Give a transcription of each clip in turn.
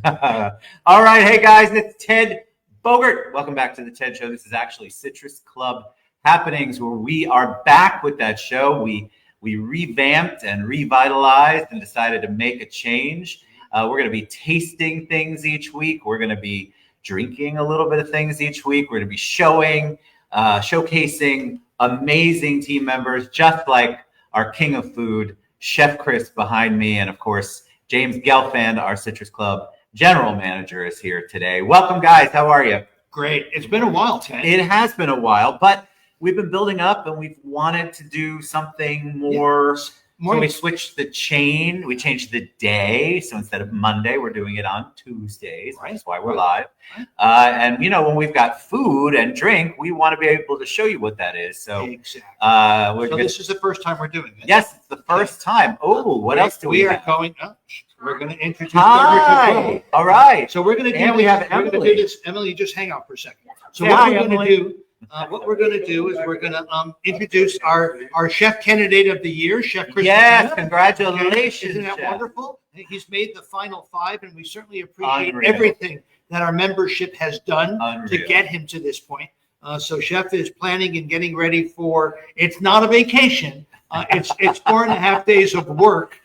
All right. Hey, guys, it's Ted Bogert. Welcome back to the Ted Show. This is actually Citrus Club Happenings, where we are back with that show. We revamped and revitalized and decided to make a change. We're going to be tasting things each week. We're going to be drinking a little bit of things each week. We're going to be showcasing amazing team members, just like our king of food, Chef Chris behind me. And of course, James Gelfand, our Citrus Club general manager, is here today. Welcome, guys. How are you? Great. It's been a while, Ted. It has been a while, but we've been building up and we've wanted to do something more. So we switched the chain. We changed the day. So instead of Monday, we're doing it on Tuesdays. Right. That's why we're live. Right. And, you know, when we've got food and drink, we want to be able to show you what that is. So, exactly. This is the first time we're doing it. Yes, it's the first time. Oh, what else do we have? We're going to introduce. Hi. All right. So we're going to do. And we have Emily. Emily, just hang out for a second. So what we're going to do is we're going to introduce our chef candidate of the year, Chef Chris. Yes, congratulations! Isn't that Chef. Wonderful? He's made the final five, and we certainly appreciate everything that our membership has done to get him to this point. So Chef is planning and getting ready for. It's not a vacation. It's 4.5 days of work.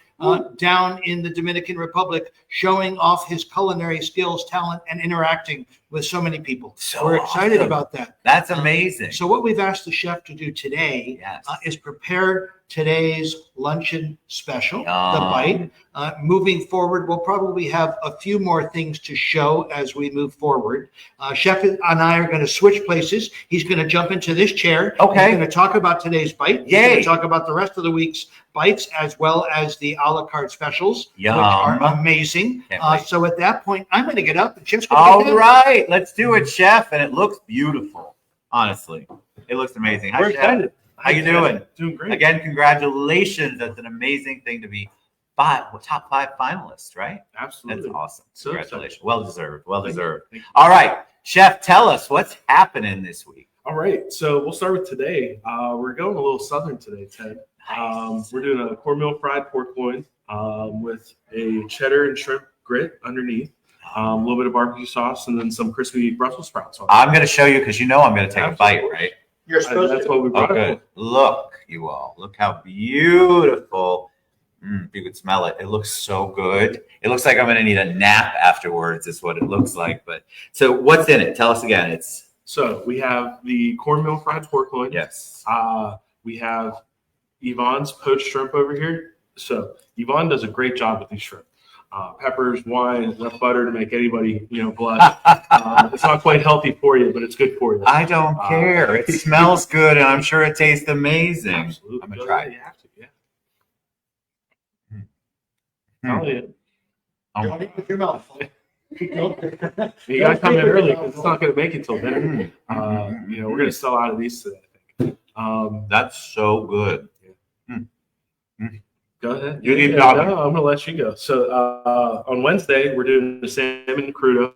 Down in the Dominican Republic, showing off his culinary skills, talent, and interacting with so many people. So we're excited about that. That's amazing. So what we've asked the chef to do today is prepare today's luncheon special, the bite. Moving forward, we'll probably have a few more things to show as we move forward. Chef and I are going to switch places. He's going to jump into this chair. Okay. He's going to talk about today's bite. He's going to talk about the rest of the week's bites, as well as the a la carte specials, which are amazing. So at that point, I'm going to get up and Chef's going to All right, let's do it, Chef. And it looks beautiful. Honestly, it looks amazing. We're excited. How you doing? Doing great. Again, congratulations. That's an amazing thing to be top 5 finalists, right? Absolutely. That's awesome. So congratulations. Well deserved. Well deserved. All right, Chef, tell us what's happening this week. All right. So we'll start with today. We're going a little southern today, Ted. Nice. We're doing a cornmeal fried pork loin with a cheddar and shrimp grit underneath. A little bit of barbecue sauce and then some crispy Brussels sprouts on it. I'm going to show you because you know I'm going to take a bite, right? You're supposed That's to. what we brought good. Look, you all. Look how beautiful. If you could smell it. It looks so good. It looks like I'm going to need a nap afterwards is what it looks like. But so what's in it? Tell us again. So we have the cornmeal fried pork loin. Yes. We have Yvonne's poached shrimp over here. So Yvonne does a great job with these shrimp. Peppers, wine, enough butter to make anybody, blush. It's not quite healthy for you, but it's good for you. I don't care. It smells good, and I'm sure it tastes amazing. Absolutely. I'm going to try it. You have to, yeah. Don't eat with your mouth. You got to come in early because it's not going to make it till dinner. We're going to sell out of these today, I think. That's so good. Go ahead. You keep talking. No, I'm going to let you go. So on Wednesday, we're doing the salmon crudo.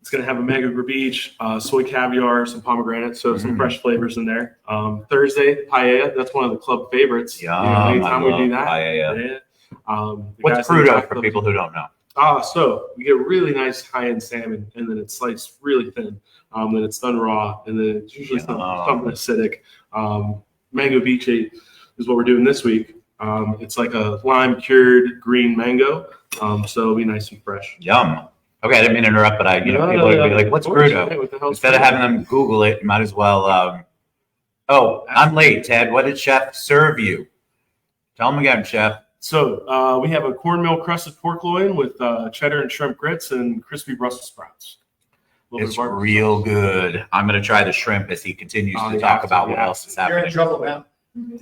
It's going to have a mango graviche, soy caviar, some pomegranate, so some fresh flavors in there. Thursday, paella. That's one of the club favorites. Anytime we do that. Paella. What's crudo for people who don't know? So we get really nice high-end salmon, and then it's sliced really thin. Then it's done raw, and then it's usually something acidic. Mango viche is what we're doing this week. It's like a lime cured green mango, so it'll be nice and fresh. Yum. Okay, I didn't mean to interrupt, but people would be like, "What's crudo?" Instead of having them Google it, you might as well. I'm late, Ted. What did Chef serve you? Tell them again, Chef. So we have a cornmeal crusted pork loin with cheddar and shrimp grits and crispy Brussels sprouts. It's real good. I'm going to try the shrimp as he continues to talk about what else is happening. You're in trouble, man.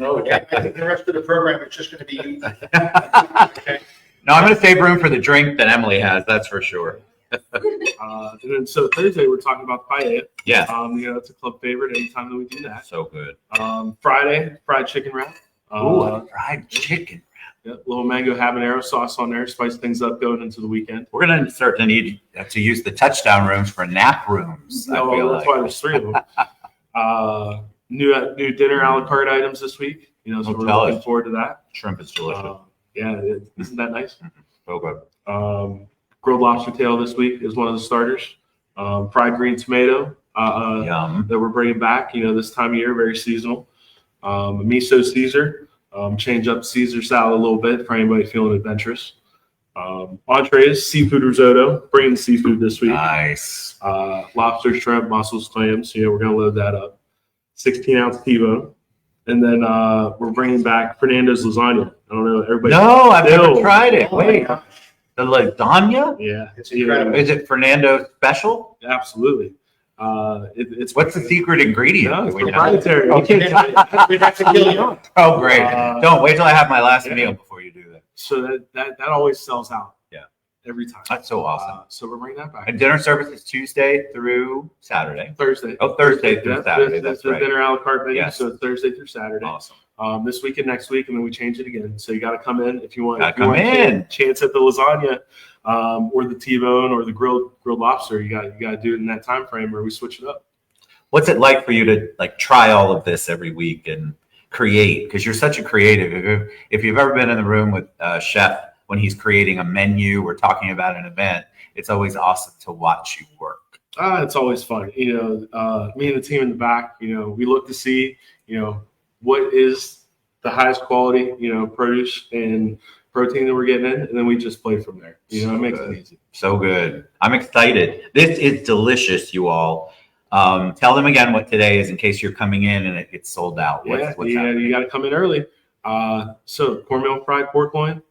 Okay. I think the rest of the program is just going to be you. Okay. No, I'm going to save room for the drink that Emily has. That's for sure. And then so Thursday we're talking about paella. Yeah. It's a club favorite anytime that we do that. So good. Friday, fried chicken wrap. Fried chicken wrap. Yeah, little mango habanero sauce on there, spice things up going into the weekend. We're going to start to need to use the touchdown rooms for nap rooms. That's why there's 3 of them. New dinner a la carte items this week. So we're looking forward to that. Shrimp is delicious. Isn't that nice? So good. grilled lobster tail this week is one of the starters. Fried green tomato Yum. that we're bringing back. This time of year, very seasonal. Miso Caesar. Change up Caesar salad a little bit for anybody feeling adventurous. Entrees, seafood risotto. Bringing the seafood this week. Nice. Lobster, shrimp, mussels, clams. We're going to load that up. 16-ounce T-bone. And then we're bringing back Fernando's lasagna. I don't know. Everybody. No, I've never No. tried it. Wait. The lasagna? Yeah. It's incredible. Is it Fernando special? Absolutely. It's What's the secret ingredient? No, it's Do we know? proprietary. Okay. We'd have to kill you. Oh, great. Don't wait till I have my last yeah. meal before you do that. So that always sells out. Yeah. Every time. That's so awesome. So we're bringing that back. And dinner service is Tuesday through Saturday. Thursday. Oh, Thursday through Saturday. That's That's the right. dinner a la carte menu. Yes. So it's Thursday through Saturday. Awesome. This week and next week, and then we change it again. So you got to come in if you want. Gotta if you come want in. Chance at the lasagna, or the T-bone, or the grilled lobster. You got to do it in that time frame, or we switch it up. What's it like for you to try all of this every week and create? Because you're such a creative. If you've ever been in the room with a chef when he's creating a menu or talking about an event, it's always awesome to watch you work. It's always fun. Me and the team in the back, we look to see, what is the highest quality, produce and protein that we're getting in, and then we just play from there. It makes it easy. So good. I'm excited. This is delicious, you all. Tell them again what today is in case you're coming in and it gets sold out. What's happening? You got to come in early. So cornmeal fried pork loin,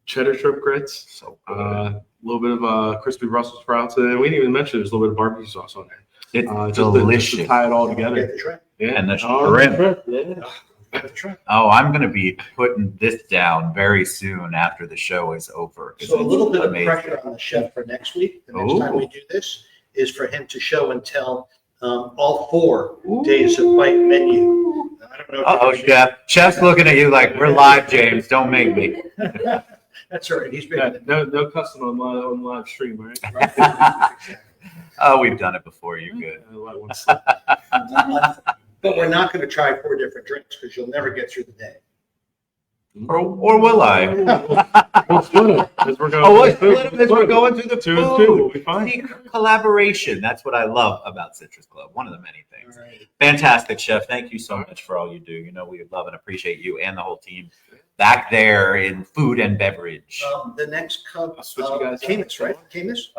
cheddar shrimp grits, So good. a little bit of crispy Brussels sprouts, and we didn't even mention there's a little bit of barbecue sauce on there. It's Just delicious. to tie it all Get together. the shrimp. Yeah. And the Oh, shrimp. Yeah. Get the shrimp. Oh, I'm going to be putting this down very soon after the show is over. So a little bit of Amazing. pressure on the chef for next week. The next time we do this is for him to show and tell all 4 days of bite menu. I don't know. Uh-oh, Chef. Chef's looking at you like, we're live, James. Don't make me. That's all right. He's been. Yeah, no cussing on live stream, right? Oh, we've done it before. You're good. But we're not going to try 4 different drinks because you'll never get through the day. Or will I? We'll split it, 'cause we're going Oh, through what? We're going through the 2 and 2. We'll food. be fine. See, collaboration. That's what I love about Citrus Club. One of the many things. All right. Fantastic, Chef. Thank you so much for all you do. We love and appreciate you and the whole team back there in food and beverage. The next cup, I'll switch you guys out. Camus, right? Camus?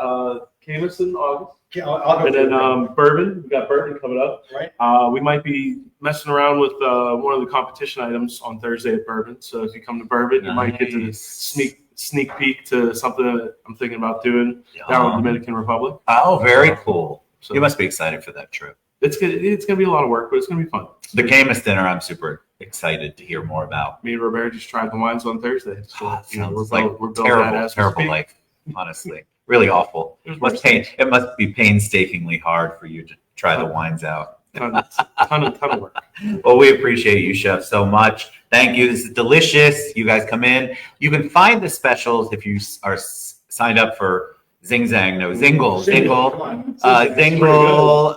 Camus in August. I'll go And through then it, bourbon. We got bourbon coming up. right? We might be messing around with one of the competition items on Thursday at bourbon. So if you come to bourbon, you might get to Nice. sneak peek to something that I'm thinking about doing down in the Dominican Republic. Oh, very cool. So You must be excited for that trip. it's gonna be a lot of work, but it's gonna be fun. The Camus dinner, I'm super excited to hear more about. Me and Roberta just tried the wines on Thursday. So Oh, it sounds we're like building that as we terrible speak. life, honestly. Really awful. It was It must be painstakingly hard for you to try the wines out. ton of work. Well, we appreciate you, Chef, so much. Thank you. This is delicious. You guys come in. You can find the specials if you are signed up for Zing Zang. No, Zingle. Come on. Zingle,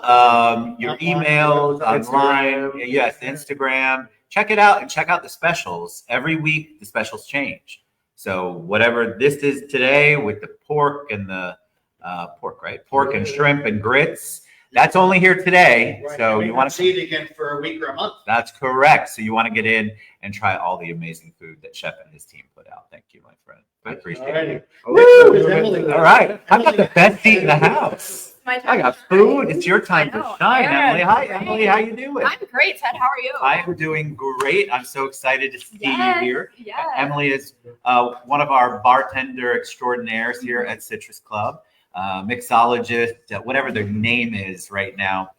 your emails online. Instagram. Yes, Instagram. Check it out and check out the specials. Every week, the specials change. So whatever this is today with the pork and the pork and shrimp and grits, that's only here today. Right. So We you won't want to see it again for a week or a month. That's correct. So you want to get in and try all the amazing food that Chef and his team put out. Thank you, my friend. I appreciate it. Woo! All right. I've got the best seat in the house. My time I got to food. shine. It's your time I to know. shine, Yeah, Emily. Hi, great. Emily. How you doing? I'm great, Ted. How are you? I am doing great. I'm so excited to see Yes, you here. yes. Emily is one of our bartender extraordinaires here at Citrus Club, mixologist, whatever their name is right now.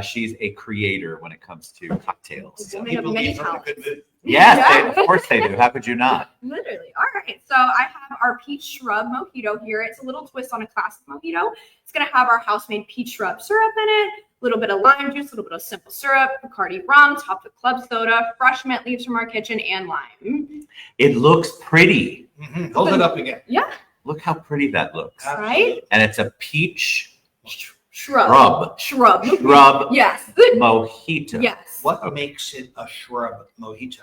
She's a creator when it comes to cocktails. Woman of People many leave from a talents. good mood. Yes, Yeah. of course they do. How could you not? Literally. All right. So I have our peach shrub mojito here. It's a little twist on a classic mojito. It's going to have our house-made peach shrub syrup in it, a little bit of lime juice, a little bit of simple syrup, Bacardi rum, topped with club soda, fresh mint leaves from our kitchen, and lime. It looks pretty. Hold it up again. Yeah. Look how pretty that looks. Right? And it's a peach Shrub. shrub Shrub. Yes. mojito. Yes. What makes it a shrub mojito?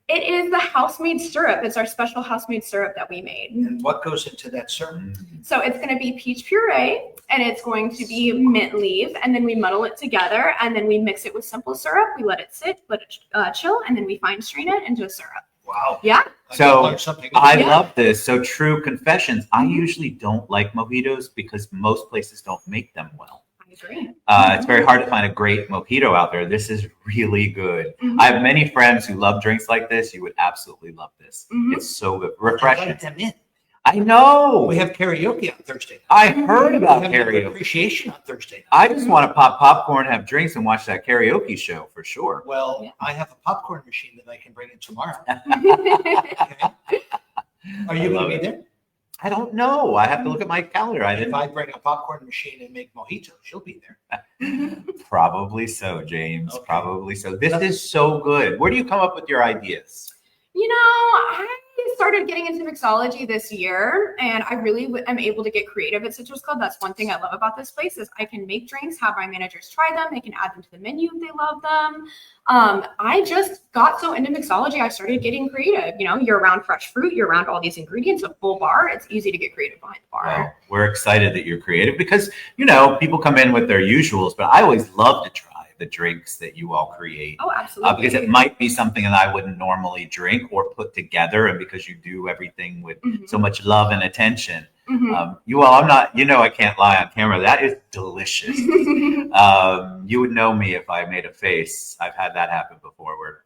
It is the house-made syrup. It's our special house-made syrup that we made. And what goes into that syrup? So it's going to be peach puree, and it's going to be mint leaf, and then we muddle it together, and then we mix it with simple syrup. We let it sit, let it chill, and then we fine strain it into a syrup. Wow. Yeah. So I love this. So true confessions. I usually don't like mojitos because most places don't make them well. I agree. It's very hard to find a great mojito out there. This is really good. I have many friends who love drinks like this. You would absolutely love this. It's so good. Refreshing. Invite them in. I know. We have karaoke on Thursday night. I heard about We have karaoke. appreciation on Thursday night. I just want to pop popcorn, have drinks, and watch that karaoke show for sure. Well, I have a popcorn machine that I can bring in tomorrow. Okay. Are you going to be there? I don't know. I have to look at my calendar. I If didn't. I bring a popcorn machine and make mojitos, you'll be there. Probably so, James. Okay. Probably so. This is so good. Where do you come up with your ideas? You know, I started getting into mixology this year, and I really am able to get creative at Citrus Club. That's one thing I love about this place is I can make drinks, have my managers try them. They can add them to the menu if they love them. I just got so into mixology, I started getting creative. You know, you're around fresh fruit, you're around all these ingredients, a full bar. It's easy to get creative behind the bar. Well, we're excited that you're creative because, you know, people come in with their usuals, but I always love to try the drinks that you all create. Oh, absolutely. Because it might be something that I wouldn't normally drink or put together. And because you do everything with so much love and attention, you all, I'm not, you know, I can't lie on camera. That is delicious. You would know me if I made a face. I've had that happen before where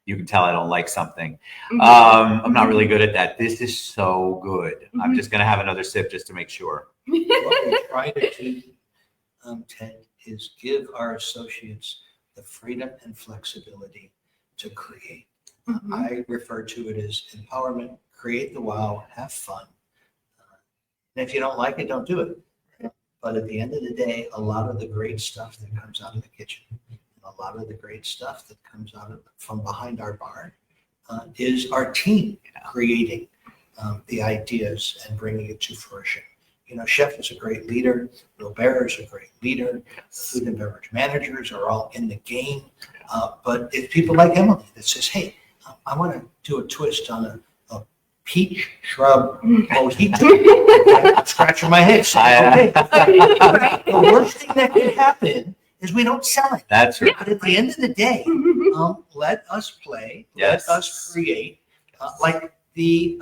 you can tell I don't like something. I'm not really good at that. This is so good. I'm just going to have another sip just to make sure. What we try to do, Ted, is give our associates the freedom and flexibility to create. I refer to it as empowerment, create the wow, have fun. And if you don't like it, don't do it. But at the end of the day, a lot of the great stuff that comes out of the kitchen, a lot of the great stuff that comes out of from behind our bar is our team creating the ideas and bringing it to fruition. You know, Chef is a great leader. Robert is a great leader. Food and beverage managers are all in the game. But it's people like Emily that says, hey, I want to do a twist on a peach shrub mojito. I'm scratching my head saying, okay. The worst thing that could happen is we don't sell it. That's right. But at the end of the day, let us play. Yes. Let us create. Like the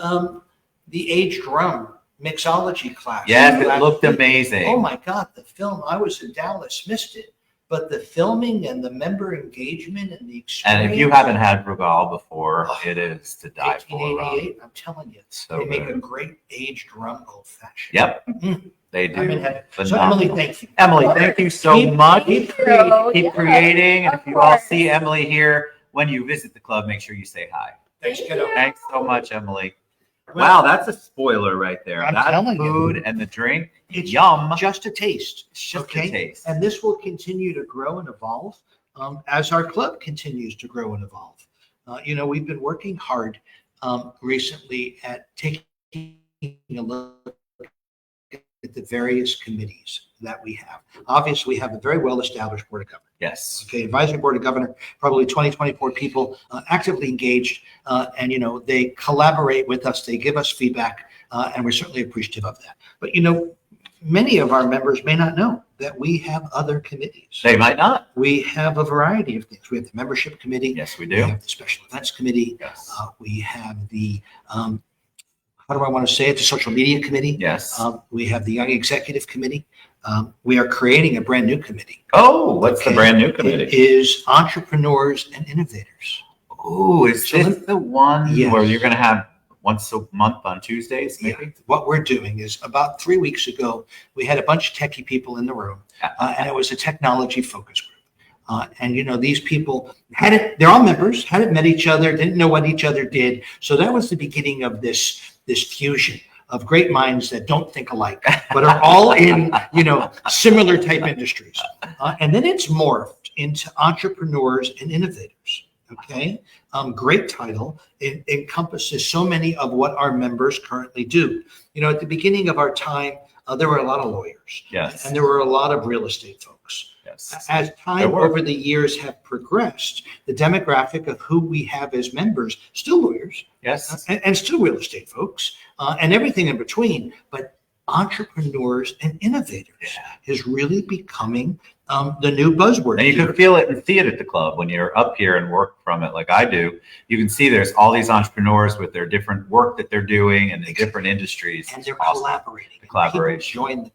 aged rum mixology class. Yes, it looked amazing. Oh my God, the film. I was in Dallas, missed it. But the filming and the member engagement and the experience. And if you haven't had Regal before, it is to die for. 1888, I'm telling you. So they make good. a great aged rum old fashioned. Yep, they do. I'm in heaven. So Phenomenal. Emily, thank you. Emily, thank you so much. Keep Keep creating. And Of if you all course. see Emily here, when you visit the club, make sure you say hi. Thanks, Thank kiddo. you. Thanks so much, Emily. Well, Wow, that's a spoiler right there. I'm That telling you. food and the drink, It's yum. just a taste. It's just okay? a taste. And this will continue to grow and evolve as our club continues to grow and evolve. You know, we've been working hard recently at taking a look at the various committees that we have. Obviously, we have a very well-established Board of Governors. Yes. Okay, Advisory Board of Governor, probably 20, 24 people actively engaged, and, you know, they collaborate with us, they give us feedback, and we're certainly appreciative of that. But, you know, many of our members may not know that we have other committees. They might not. We have a variety of things. We have the Membership Committee. Yes, we We do. have the Special Events Committee. Yes. We have the, how do I want to say it, the Social Media Committee. Yes. We have the Young Executive Committee. We are creating a brand new committee. Oh, what's the Okay. brand new It committee? is Entrepreneurs and Innovators. Oh, is So this the one Yes. where you're going to have once a month on Tuesdays, maybe? Yeah. What we're doing is about 3 weeks ago, we had a bunch of techie people in the room, and it was a technology focus group. And, you know, these people they're all members, hadn't met each other, didn't know what each other did. So that was the beginning of this fusion of great minds that don't think alike, but are all in, you know, similar type industries. And then it's morphed into Entrepreneurs and Innovators. Okay. Great title. It encompasses so many of what our members currently do. You know, at the beginning of our time, there were a lot of lawyers. Yes. And there were a lot of real estate folks. Yes. As time over the years have progressed, the demographic of who we have as members, still lawyers, Yes. And still real estate folks, and everything in between, but entrepreneurs and innovators is really becoming the new buzzword. And you can feel it and see it at the club when you're up here and work from it like I do. You can see there's all these entrepreneurs with their different work that they're doing and the different industries. And they're collaborating. Collaboration.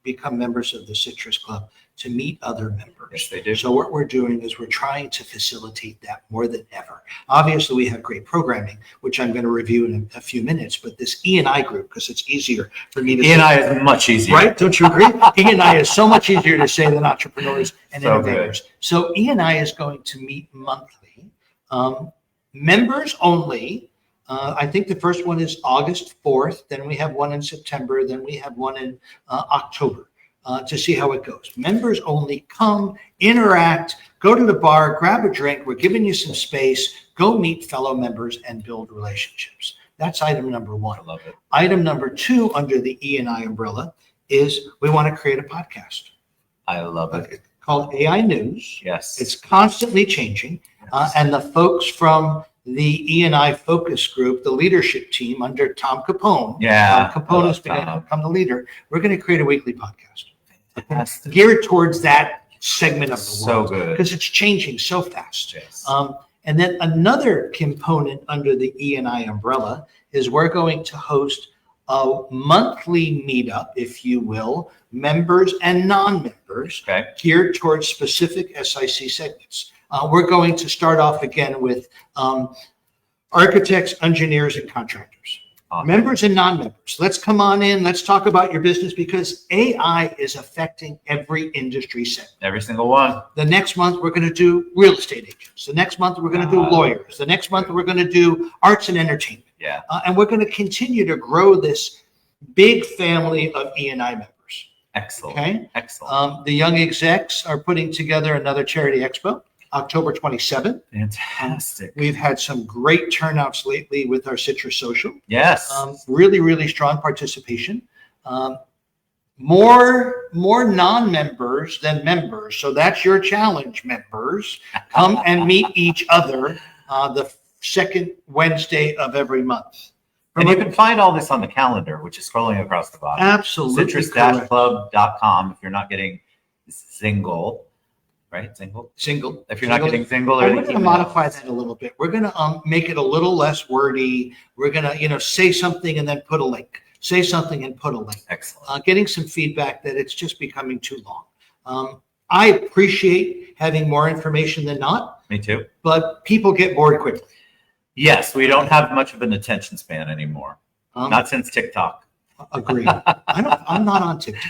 Become members of the Citrus Club to meet other members. Yes, they do. So what we're doing is we're trying to facilitate that more than ever. Obviously, we have great programming, which I'm going to review in a few minutes, but this E&I group, because it's easier for me to say. E&I is much easier. Right? Don't you agree? E&I is so much easier to say than entrepreneurs and innovators. Good. So E&I is going to meet monthly. Members only. I think the first one is August 4th. Then we have one in September. Then we have one in October to see how it goes. Members only. Come, interact, go to the bar, grab a drink. We're giving you some space. Go meet fellow members and build relationships. That's item number one. I love it. Item number two under the E&I umbrella is we want to create a podcast. I love it. Called AI News. Yes. It's constantly changing. And the folks from the E&I focus group, the leadership team under Tom Capone. Yeah. Capone has become the leader. We're going to create a weekly podcast geared towards that segment of the world. So good. Because it's changing so fast. Yes. And then another component under the E&I umbrella is we're going to host a monthly meetup, if you will, members and non-members, geared towards specific SIC segments. We're going to start off again with architects, engineers, and contractors. Awesome. Members and non-members. Let's come on in. Let's talk about your business because AI is affecting every industry segment. Every single one. The next month, we're going to do real estate agents. The next month, we're going to do lawyers. The next month, we're going to do arts and entertainment. Yeah. And we're going to continue to grow this big family of E&I members. Excellent. Okay. Excellent. The young execs are putting together another charity expo, October 27th. Fantastic. We've had some great turnouts lately with our Citrus Social. Yes. Really, really strong participation. More non-members than members. So that's your challenge, members. Come and meet each other the second Wednesday of every month. And you can find all this on the calendar, which is scrolling across the bottom. Absolutely. Citrus-club.com if you're not getting single. Right? Single. If you're not getting single, we're going to modify that a little bit. We're going to make it a little less wordy. We're going to, say something and then put a link. Say something and put a link. Excellent. Getting some feedback that it's just becoming too long. I appreciate having more information than not. Me too. But people get bored quickly. Yes, we don't have much of an attention span anymore. Not since TikTok. Agreed. I'm not on TikTok.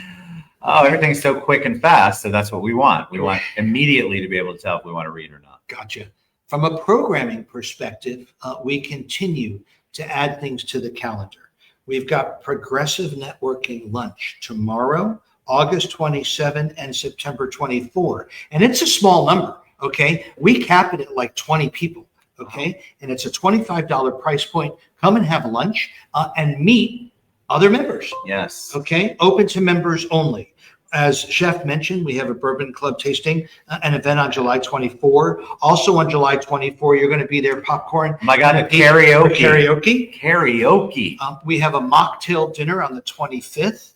Oh, everything's so quick and fast. So that's what we want. We want immediately to be able to tell if we want to read or not. Gotcha. From a programming perspective, we continue to add things to the calendar. We've got Progressive Networking Lunch tomorrow, August 27 and September 24. And it's a small number, okay? We cap it at like 20 people, okay? And it's a $25 price point. Come and have lunch and meet other members. Yes. Okay. Open to members only. As Chef mentioned, we have a bourbon club tasting, an event on July 24. Also on July 24, you're going to be there, popcorn. My God, karaoke. We have a mocktail dinner on the 25th.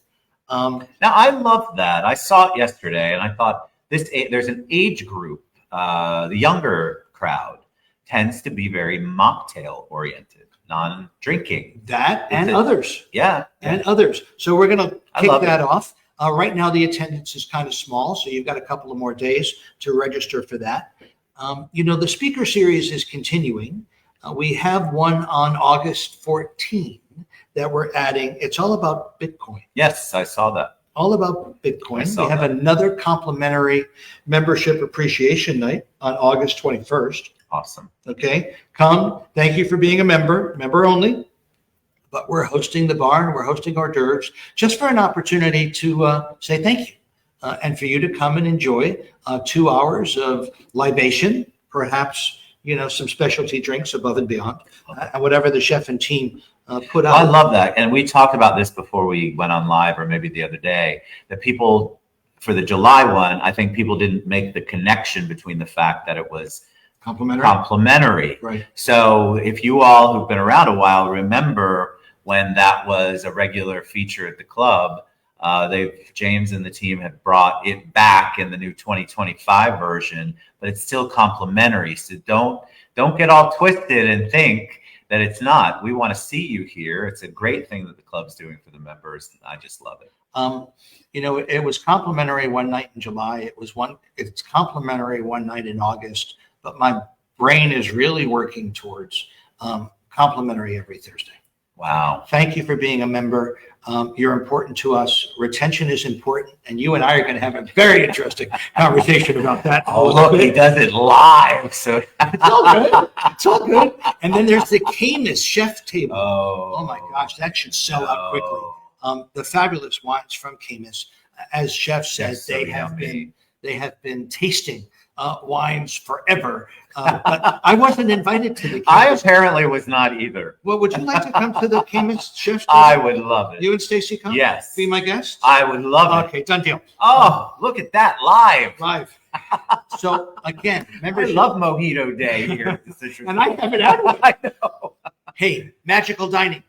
Now, I love that. I saw it yesterday, and I thought there's an age group, the younger crowd tends to be very mocktail oriented. Non-drinking. That and others. Yeah. And others. So we're going to kick that off. Right now, the attendance is kind of small, so you've got a couple of more days to register for that. The speaker series is continuing. We have one on August 14 that we're adding. It's all about Bitcoin. Yes, I saw that. All about Bitcoin. We have another complimentary membership appreciation night on August 21st. Awesome. Okay. Come. Thank you for being a member only. But we're hosting the bar and we're hosting hors d'oeuvres just for an opportunity to say thank you and for you to come and enjoy 2 hours of libation, perhaps, some specialty drinks above and beyond, and whatever the chef and team put out. I love that. And we talked about this before we went on live or maybe the other day, that people for the July one, I think people didn't make the connection between the fact that it was complimentary. Right. So if you all who've been around a while remember when that was a regular feature at the club, James and the team had brought it back in the new 2025 version, but it's still complimentary. So don't get all twisted and think that it's not. We want to see you here. It's a great thing that the club's doing for the members. I just love it. It was complimentary one night in July. It's complimentary one night in August, but my brain is really working towards complimentary every Thursday. Wow. Thank you for being a member. You're important to us. Retention is important. And you and I are going to have a very interesting conversation about that. Oh, look, he does it live. So it's all good. It's all good. And then there's the Camus chef table. Oh my gosh, that should sell out quickly. The fabulous wines from Camus, as Chef said, they have been tasting wines forever. But I wasn't invited to the Camus. I apparently was not either. Well, would you like to come to the Camus chef table? I would love it. You and Stacy come? Yes. Be my guest? I would love it. Okay, done deal. Oh, look at that live. So again, I love Mojito Day here at the Citrus. And I haven't had one. I know. Hey, Magical Dining.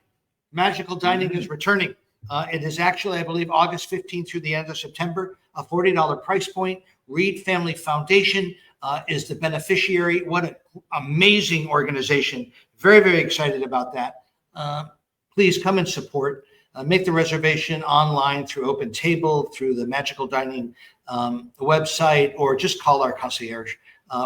Magical Dining is returning. It is actually, I believe, August 15th through the end of September, a $40 price point. Reed Family Foundation is the beneficiary. What an amazing organization. Very, very excited about that. Please come and support. Make the reservation online through Open Table, through the Magical Dining website, or just call our concierge.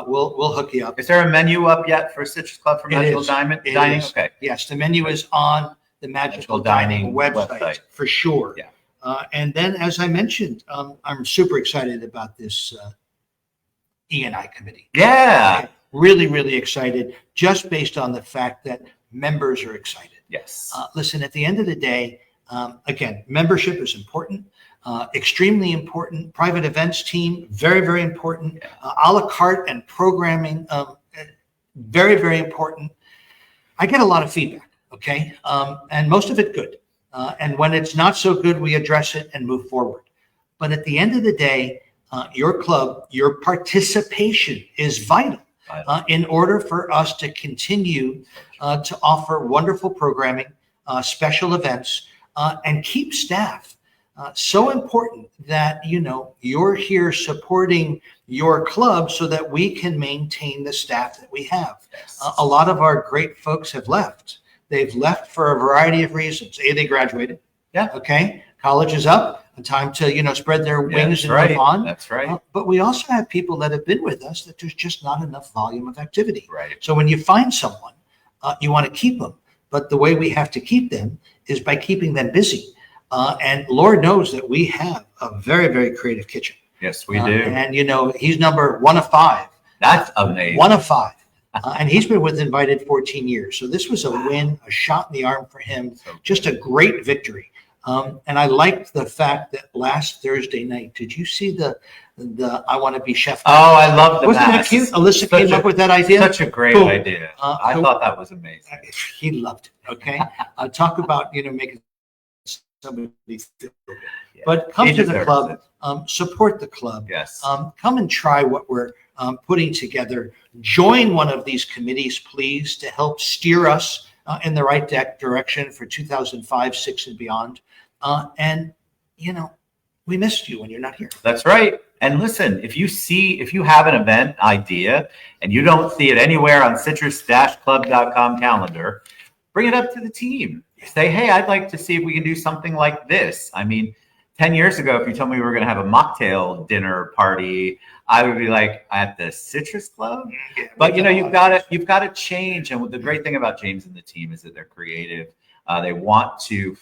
We'll hook you up. Is there a menu up yet for Citrus Club for Magical Dining? Okay. Yes, the menu is on the Magical Dining website for sure. Yeah. And then, as I mentioned, I'm super excited about this E&I committee. Yeah. Really, really excited, just based on the fact that members are excited. Yes. Listen, at the end of the day, again, membership is important, extremely important. Private events team, very, very important. A la carte and programming, very, very important. I get a lot of feedback, okay? And most of it good. And when it's not so good, we address it and move forward. But at the end of the day, your club, your participation is vital in order for us to continue to offer wonderful programming, special events, and keep staff. So important that, you're here supporting your club so that we can maintain the staff that we have. Yes. A lot of our great folks have left. They've left for a variety of reasons. They graduated. Yeah. Okay. College is up. Time to, spread their wings and move on. That's right. But we also have people that have been with us that there's just not enough volume of activity. Right. So when you find someone, you want to keep them. But the way we have to keep them is by keeping them busy. And Lord knows that we have a very, very creative kitchen. Yes, we do. And, he's number 1 of 5. That's amazing. 1 of 5. And he's been with Invited 14 years. So this was a win, a shot in the arm for him. Just a great victory. And I liked the fact that last Thursday night, did you see the I Want to Be Chef? Oh, I love the Wasn't that cute? Alyssa came up with that idea. Such a great idea. I thought that was amazing. He loved it. Okay. Talk about, making somebody feel good. Yeah. But come to the club, support the club. Yes. Come and try what we're putting together. Join one of these committees, please, to help steer us in the right direction for 2005, 6, and beyond. And we missed you when you're not here. That's right. And listen, if you have an event idea and you don't see it anywhere on citrus-club.com calendar, bring it up to the team. Say, hey, I'd like to see if we can do something like this. I mean, 10 years ago, if you told me we were going to have a mocktail dinner party, I would be like, at the Citrus Club? Yeah, but you've got to change. And the great thing about James and the team is that they're creative. They want to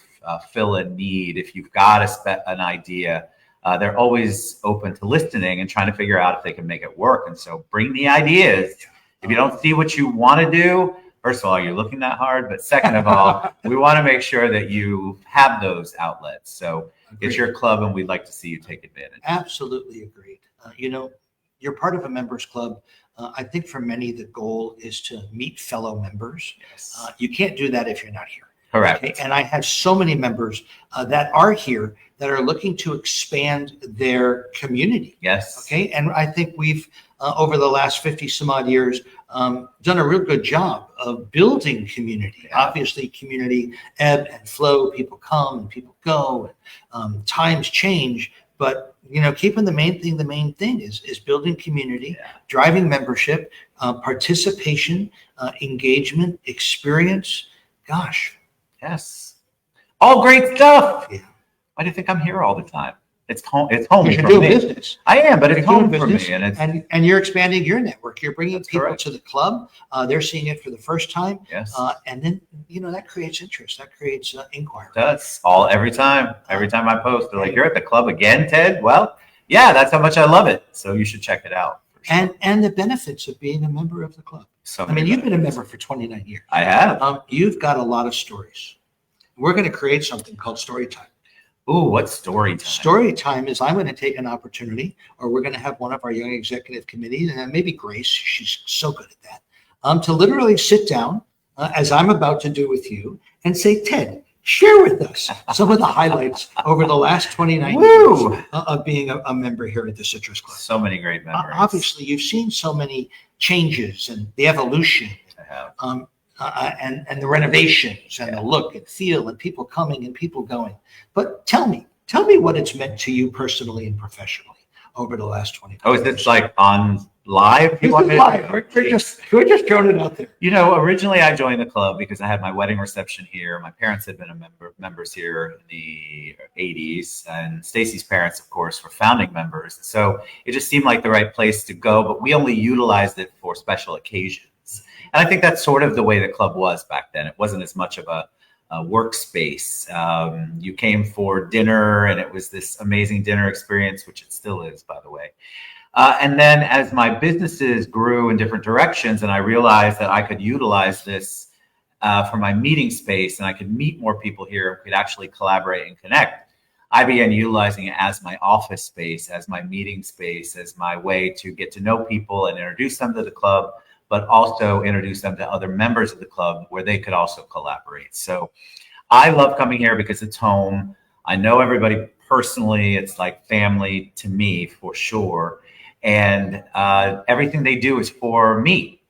fill a need. If you've got an idea, they're always open to listening and trying to figure out if they can make it work. And so bring the ideas. If you don't see what you want to do, first of all, you're looking that hard. But second of all, we want to make sure that you have those outlets. So it's your club, and we'd like to see you take advantage. Absolutely agreed. You're part of a members club. I think for many, the goal is to meet fellow members. Yes. You can't do that if you're not here. Correct. Okay? And I have so many members that are here that are looking to expand their community. Yes. Okay. And I think we've, over the last 50 some odd years, done a real good job of building community. Yeah. Obviously, community ebb and flow. People come and people go. And, times change. But, keeping the main thing is building community, driving membership, participation, engagement, experience. Gosh. Yes. All great stuff. Yeah. Why do you think I'm here all the time? It's home. It's home You're for doing me. business. I am, but it's You're doing home for me, business, and it's and you're expanding your network. You're bringing That's people correct. to the club. They're seeing it for the first time. yes. And then, that creates interest. That creates inquiry. That's all every time. Every time I post, they're like, "You're at the club again, Ted?" Well, yeah, that's how much I love it. So you should check it out. For sure. And the benefits of being a member of the club. So I mean, many you've been a benefits. member for 29 years. I have. You've got a lot of stories. We're going to create something called story time. Ooh, what story time? Story time is I'm going to take an opportunity, or we're going to have one of our young executive committees, and maybe Grace, she's so good at that, to literally sit down, as I'm about to do with you, and say, Ted, share with us some of the highlights over the last 29 Woo! years of being a member here at the Citrus Club. So many great memories. Obviously, you've seen so many changes and the evolution. I have. And the renovations and the look and feel and people coming and people going. But tell me what it's meant to you personally and professionally over the last 20 years. Oh, is this like on live? This is live. We're just throwing it out there. Originally I joined the club because I had my wedding reception here. My parents had been members here in the 80s, and Stacy's parents, of course, were founding members. So it just seemed like the right place to go, but we only utilized it for special occasions. And I think that's sort of the way the club was back then. It wasn't as much of a workspace. You came for dinner, and it was this amazing dinner experience, which it still is, by the way. And then as my businesses grew in different directions, and I realized that I could utilize this for my meeting space, and I could meet more people here, and could actually collaborate and connect, I began utilizing it as my office space, as my meeting space, as my way to get to know people and introduce them to the club, but also introduce them to other members of the club where they could also collaborate. So I love coming here because it's home. I know everybody personally. It's like family to me for sure. And everything they do is for me.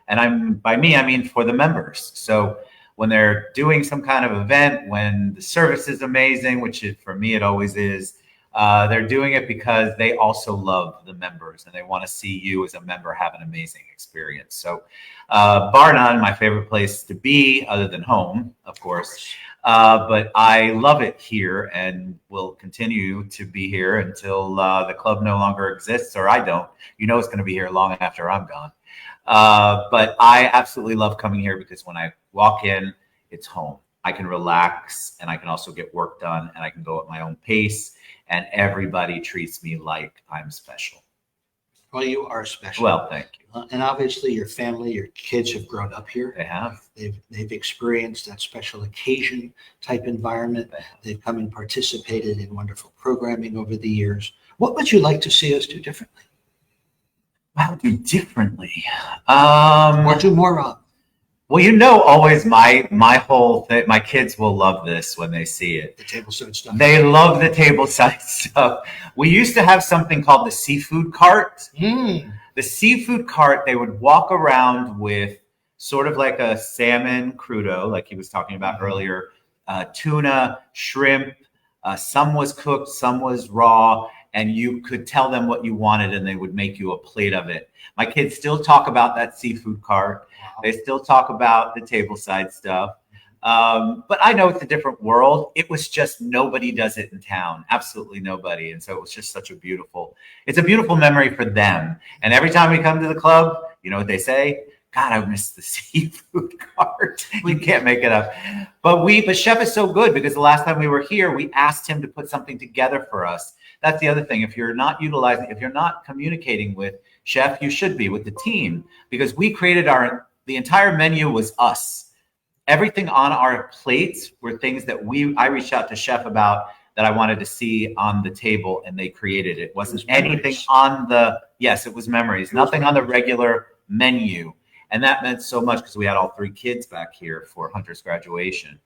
And by me, I mean for the members. So when they're doing some kind of event, when the service is amazing, which for me it always is, they're doing it because they also love the members and they want to see you as a member have an amazing experience. So bar none, my favorite place to be, other than home, of course. But I love it here and will continue to be here until the club no longer exists, or I don't. It's going to be here long after I'm gone. But I absolutely love coming here because when I walk in, it's home. I can relax, and I can also get work done, and I can go at my own pace, and everybody treats me like I'm special. Well, you are special. Well, thank you. And obviously your family, your kids have grown up here. They have. They've experienced that special occasion type environment. They've come and participated in wonderful programming over the years. What would you like to see us do differently? I'll do differently. Or do more of? Well, always my whole thing, my kids will love this when they see it. The tableside stuff. They love the tableside stuff. We used to have something called the seafood cart. The seafood cart, they would walk around with sort of like a salmon crudo, like he was talking about earlier, tuna, shrimp. Some was cooked, some was raw, and you could tell them what you wanted and they would make you a plate of it. My kids still talk about that seafood cart. Wow. They still talk about the tableside stuff. But I know it's a different world. It was just nobody does it in town. Absolutely nobody. And so it was just it's a beautiful memory for them. And every time we come to the club, you know what they say? God, I miss the seafood cart. You can't make it up. But Chef is so good because the last time we were here, we asked him to put something together for us. That's the other thing. If you're not communicating with Chef, you should be with the team, because we created the entire menu was us. Everything on our plates were things that I reached out to Chef about that I wanted to see on the table, and they created it. It wasn't anything on yes, it was memories. Nothing on the regular menu. And that meant so much because we had all 3 kids back here for Hunter's graduation.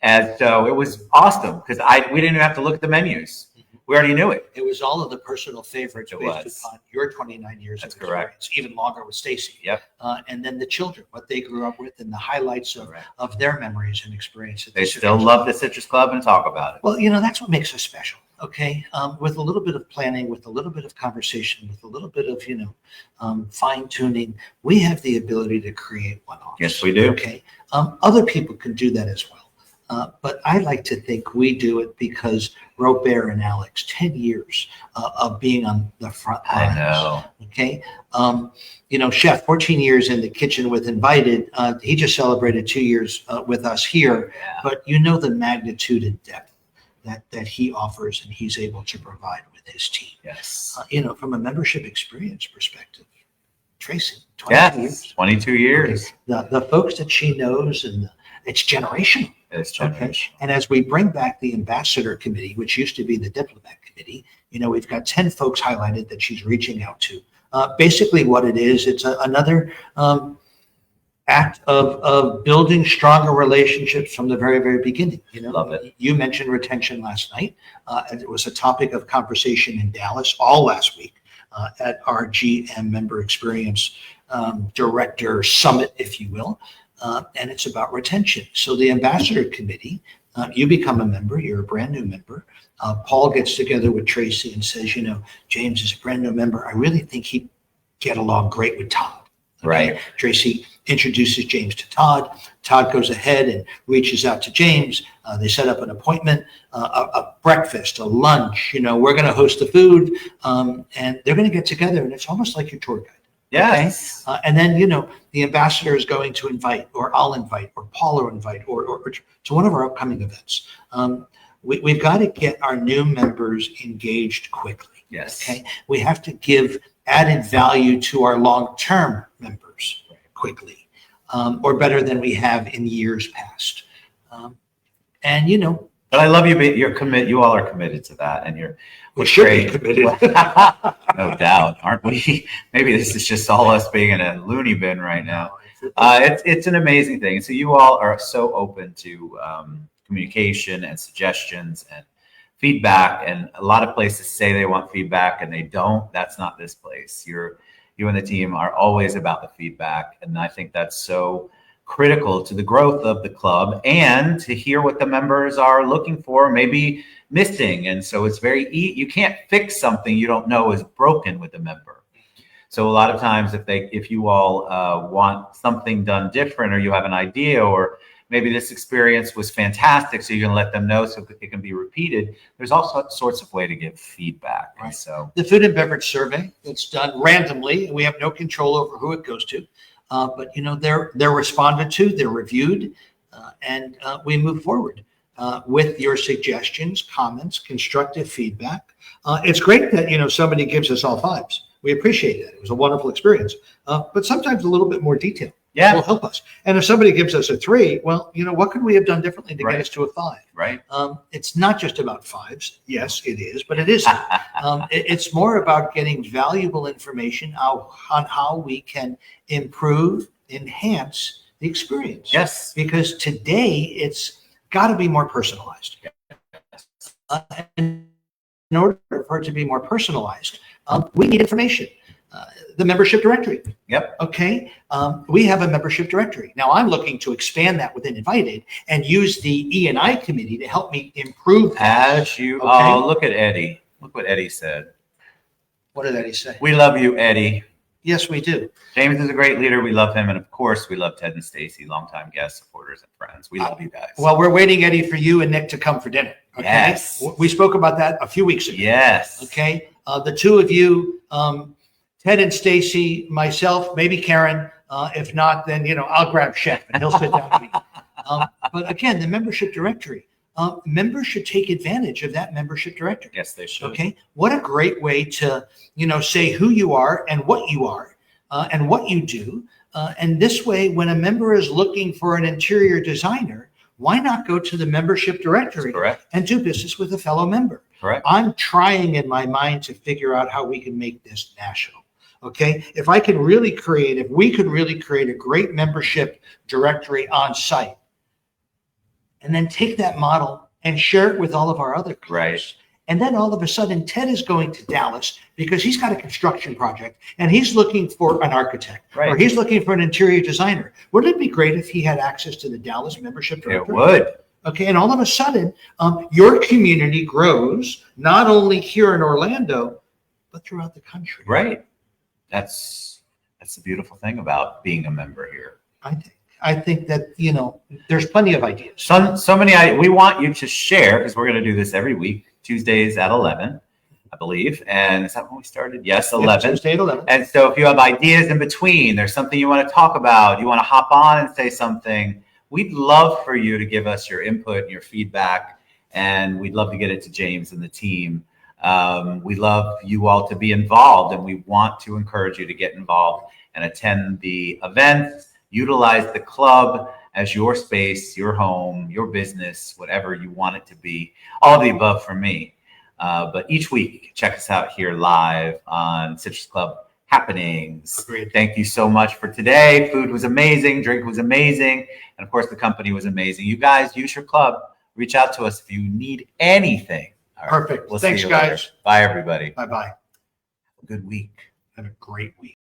And so it was awesome because we didn't even have to look at the menus. We already knew it. It was all of the personal favorites It based was. upon your 29 years That's of experience, even longer with Stacy. Yep. And then the children, what they grew up with and the highlights of their memories and experiences. They still love the Citrus Club and talk about it. Well, that's what makes us special. Okay. With a little bit of planning, with a little bit of conversation, with a little bit of, fine tuning, we have the ability to create one-offs. Yes, we do. Okay. Other people can do that as well. But I like to think we do it because Robert and Alex, 10 years of being on the front lines. I know. Okay. Chef, 14 years in the kitchen with Invited. He just celebrated 2 years with us here. Yeah. But the magnitude and depth that he offers and he's able to provide with his team. Yes. From a membership experience perspective, Tracy, 22 years. 22 years. Okay. The folks that she knows, and it's generational. It's generational. Okay. And as we bring back the ambassador committee, which used to be the diplomat committee, we've got 10 folks highlighted that she's reaching out to. Basically what it is, it's another act of building stronger relationships from the very, very beginning. Love it. You mentioned retention last night. It was a topic of conversation in Dallas all last week at our GM member experience director summit, if you will. And it's about retention. So the ambassador committee, you become a member, you're a brand new member. Paul gets together with Tracy and says, James is a brand new member. I really think he'd get along great with Todd. Okay? Right. Tracy introduces James to Todd. Todd goes ahead and reaches out to James. They set up an appointment, a breakfast, a lunch. We're going to host the food, and they're going to get together, and it's almost like your tour guide. Yes. Okay? And then, the ambassador is going to invite, or I'll invite, or Paul will invite, or to one of our upcoming events. We've got to get our new members engaged quickly. Yes. Okay. We have to give added value to our long-term members quickly, or better than we have in years past. But I love you. You're committed. You all are committed to that, and we should be committed. No doubt, aren't we? Maybe this is just all us being in a loony bin right now. It's an amazing thing. So you all are so open to communication and suggestions and feedback. And a lot of places say they want feedback and they don't. That's not this place. You and the team are always about the feedback, and I think that's so critical to the growth of the club and to hear what the members are looking for, maybe missing. And so it's you can't fix something you don't know is broken with a member. So a lot of times if you all want something done different, or you have an idea, or maybe this experience was fantastic, so you're going to let them know so that it can be repeated. There's all sorts of way to give feedback. Right. And so the food and beverage survey, it's done randomly, and we have no control over who it goes to. But they're responded to, they're reviewed, and we move forward with your suggestions, comments, constructive feedback. It's great that somebody gives us all 5s. We appreciate that. It was a wonderful experience, but sometimes a little bit more detail will help us. And if somebody gives us a 3, well, what could we have done differently to get us to a 5? Right. It's not just about 5s. Yes, it is, but it isn't. It's more about getting valuable information on how we can improve, enhance the experience. Yes. Because today it's got to be more personalized. And in order for it to be more personalized, we need information. The membership directory. Yep. Okay. We have a membership directory. Now I'm looking to expand that within Invited and use the E&I committee to help me improve that. Oh, look at Eddie. Look what Eddie said. What did Eddie say? We love you, Eddie. Yes, we do. James is a great leader. We love him. And of course, we love Ted and Stacy, longtime guests, supporters, and friends. We love you guys. Well, we're waiting, Eddie, for you and Nick to come for dinner. Okay? Yes. We spoke about that a few weeks ago. Yes. Okay. The two of you, Ted and Stacy, myself, maybe Karen. If not, then, I'll grab Chef and he'll sit down with me. But again, the membership directory. Members should take advantage of that membership directory. Yes, they should. Okay. What a great way to, say who you are and what you are and what you do. And this way, when a member is looking for an interior designer, why not go to the membership directory and do business with a fellow member? Correct. I'm trying in my mind to figure out how we can make this national. Okay. If we could really create a great membership directory on site and then take that model and share it with all of our other clubs. Right. And then all of a sudden, Ted is going to Dallas because he's got a construction project and he's looking for an architect or he's looking for an interior designer. Wouldn't it be great if he had access to the Dallas membership directory? It would. Okay. And all of a sudden, your community grows not only here in Orlando, but throughout the country. Right. That's the beautiful thing about being a member here. I think that, there's plenty of ideas. So many ideas. We want you to share because we're going to do this every week, Tuesdays at 11, I believe. And is that when we started? Yes, 11. Tuesday at 11. And so if you have ideas in between, there's something you want to talk about, you want to hop on and say something, we'd love for you to give us your input and your feedback. And we'd love to get it to James and the team. We love you all to be involved, and we want to encourage you to get involved and attend the events, utilize the club as your space, your home, your business, whatever you want it to be. All of the above for me. But each week, check us out here live on Citrus Club Happenings. Agreed. Thank you so much for today. Food was amazing. Drink was amazing. And of course, the company was amazing. You guys use your club. Reach out to us if you need anything. All right. Perfect. We'll Thanks, see you later. guys. Bye, everybody. Bye-bye. Have a good week. Have a great week.